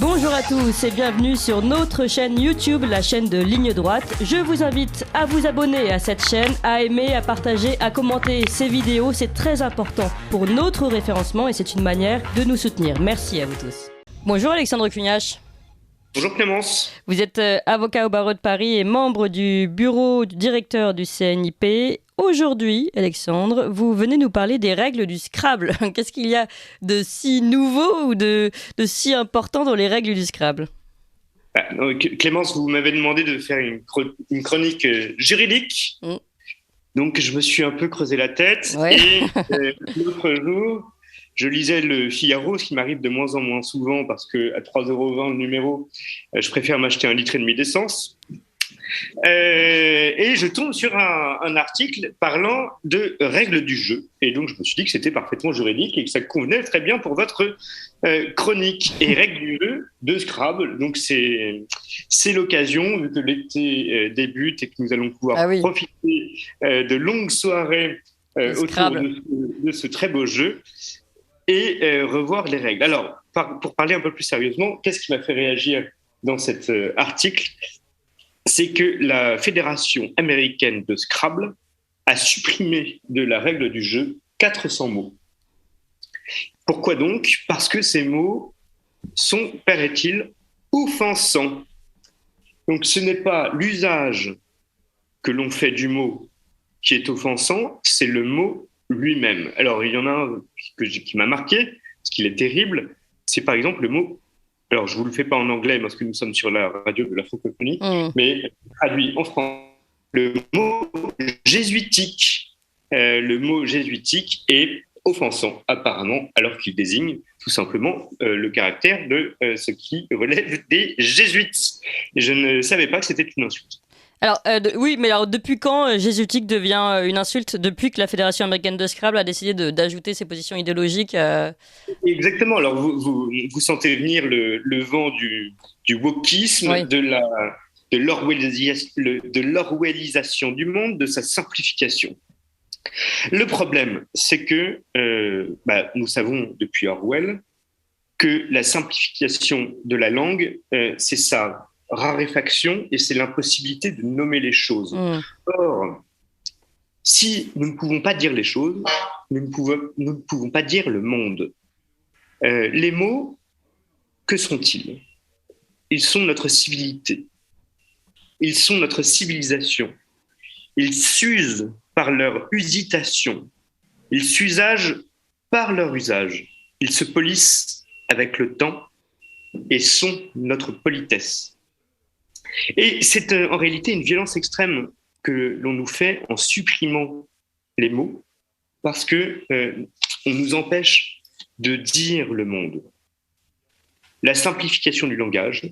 Bonjour à tous et bienvenue sur notre chaîne YouTube, la chaîne de Ligne Droite. Je vous invite à vous abonner à cette chaîne, à aimer, à partager, à commenter ces vidéos. C'est très important pour notre référencement et c'est une manière de nous soutenir. Merci à vous tous. Bonjour Alexandre Cugnache. Bonjour Clémence. Vous êtes avocat au barreau de Paris et membre du bureau du directeur du CNIP. Aujourd'hui, Alexandre, vous venez nous parler des règles du Scrabble. Qu'est-ce qu'il y a de si nouveau ou de si important dans les règles du Scrabble ? Clémence, vous m'avez demandé de faire une chronique juridique. Donc je me suis un peu creusé la tête. Ouais. Et l'autre jour, je lisais le Figaro, ce qui m'arrive de moins en moins souvent parce qu'à 3,20 € le numéro, je préfère m'acheter 1,5 litre d'essence. Et je tombe sur un article parlant de règles du jeu. Et donc, je me suis dit que c'était parfaitement juridique et que ça convenait très bien pour votre chronique. Et règles du jeu de Scrabble. Donc, c'est l'occasion, vu que l'été débute et que nous allons pouvoir profiter de longues soirées autour de ce très beau jeu et revoir les règles. Alors, pour parler un peu plus sérieusement, qu'est-ce qui m'a fait réagir dans cet article ? C'est que la Fédération américaine de Scrabble a supprimé de la règle du jeu 400 mots. Pourquoi donc ? Parce que ces mots sont, paraît-il, offensants. Donc ce n'est pas l'usage que l'on fait du mot qui est offensant, c'est le mot lui-même. Alors il y en a un qui m'a marqué, parce qu'il est terrible, c'est par exemple le mot. Alors, je ne vous le fais pas en anglais parce que nous sommes sur la radio de la francophonie, mais traduit en français, le mot jésuitique. Le mot jésuitique est offensant, apparemment, alors qu'il désigne tout simplement le caractère de ce qui relève des jésuites. Et je ne savais pas que c'était une insulte. Alors, oui, mais alors depuis quand jésuitique devient une insulte ? Depuis que la Fédération américaine de Scrabble a décidé d'ajouter ses positions idéologiques Exactement. Alors, vous sentez venir le vent du wokisme, oui. de l'orwellisation du monde, de sa simplification. Le problème, c'est que nous savons depuis Orwell que la simplification de la langue, c'est sa raréfaction et c'est l'impossibilité de nommer les choses. Or, si nous ne pouvons pas dire les choses, nous ne pouvons pas dire le monde. Les mots, que sont-ils ? Ils sont notre civilité. Ils sont notre civilisation. Ils s'usent par leur usitation. Ils s'usagent par leur usage. Ils se polissent avec le temps et sont notre politesse. Et c'est en réalité une violence extrême que l'on nous fait en supprimant les mots parce que on nous empêche de dire le monde. La simplification du langage,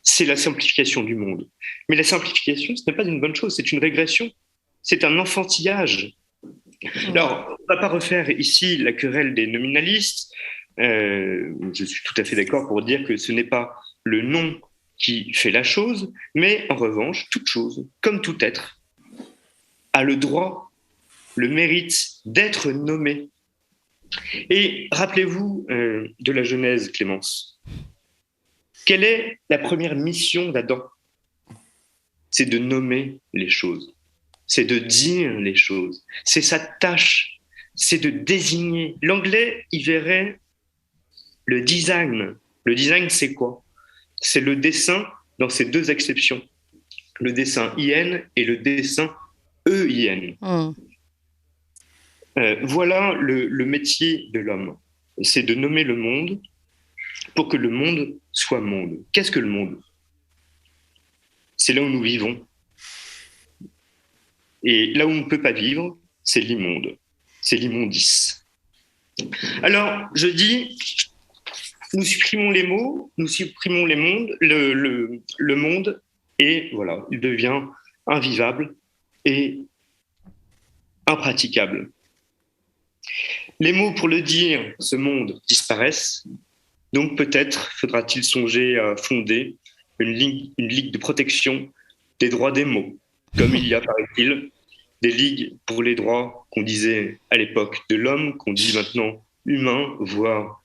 c'est la simplification du monde. Mais la simplification, ce n'est pas une bonne chose, c'est une régression, c'est un enfantillage. Alors, on ne va pas refaire ici la querelle des nominalistes. Je suis tout à fait d'accord pour dire que ce n'est pas le nom qui fait la chose, mais en revanche, toute chose, comme tout être, a le droit, le mérite d'être nommé. Et rappelez-vous de la Genèse, Clémence. Quelle est la première mission d'Adam ? C'est de nommer les choses, c'est de dire les choses, c'est sa tâche, c'est de désigner. L'anglais, il verrait le design. Le design, c'est quoi ? C'est le dessin dans ces deux acceptions, le dessin IN et le dessin EIN. Voilà le métier de l'homme, c'est de nommer le monde pour que le monde soit monde. Qu'est-ce que le monde ? C'est là où nous vivons. Et là où on ne peut pas vivre, c'est l'immonde, c'est l'immondice. Alors, je dis, nous supprimons les mots, nous supprimons les mondes, le monde, et voilà, il devient invivable et impraticable. Les mots pour le dire, ce monde, disparaissent, donc peut-être faudra-t-il songer à fonder une ligue de protection des droits des mots, comme il y a, paraît-il, des ligues pour les droits qu'on disait à l'époque de l'homme, qu'on dit maintenant humain, voire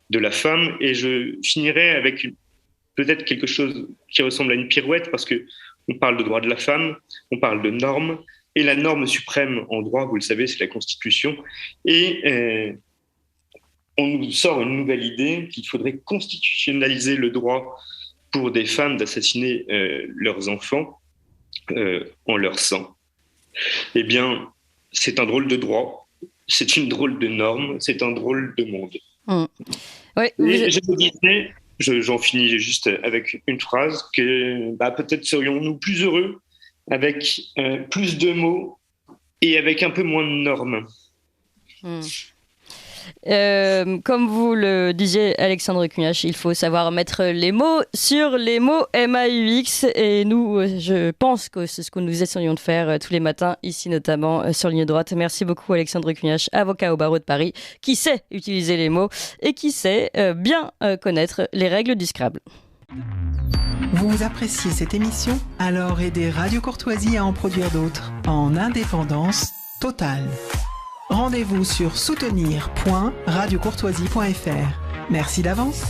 de la femme. Et je finirai avec peut-être quelque chose qui ressemble à une pirouette, parce que on parle de droit de la femme, on parle de normes, et la norme suprême en droit, vous le savez, c'est la Constitution. Et on nous sort une nouvelle idée qu'il faudrait constitutionnaliser le droit pour des femmes d'assassiner leurs enfants en leur sang. Eh bien, c'est un drôle de droit, c'est une drôle de norme, c'est un drôle de monde. Ouais, et je me disais, j'en finis juste avec une phrase, que peut-être serions-nous plus heureux avec plus de mots et avec un peu moins de normes. Comme vous le disiez, Alexandre Cugnache, il faut savoir mettre les mots sur les mots MAUX, et nous, je pense que c'est ce que nous essayons de faire tous les matins, ici notamment sur Ligne Droite. Merci beaucoup Alexandre Cugnache, avocat au barreau de Paris, qui sait utiliser les mots et qui sait bien connaître les règles du Scrabble. Vous appréciez cette émission? Alors aidez Radio Courtoisie à en produire d'autres, en indépendance totale. Rendez-vous sur soutenir.radiocourtoisie.fr. Merci d'avance.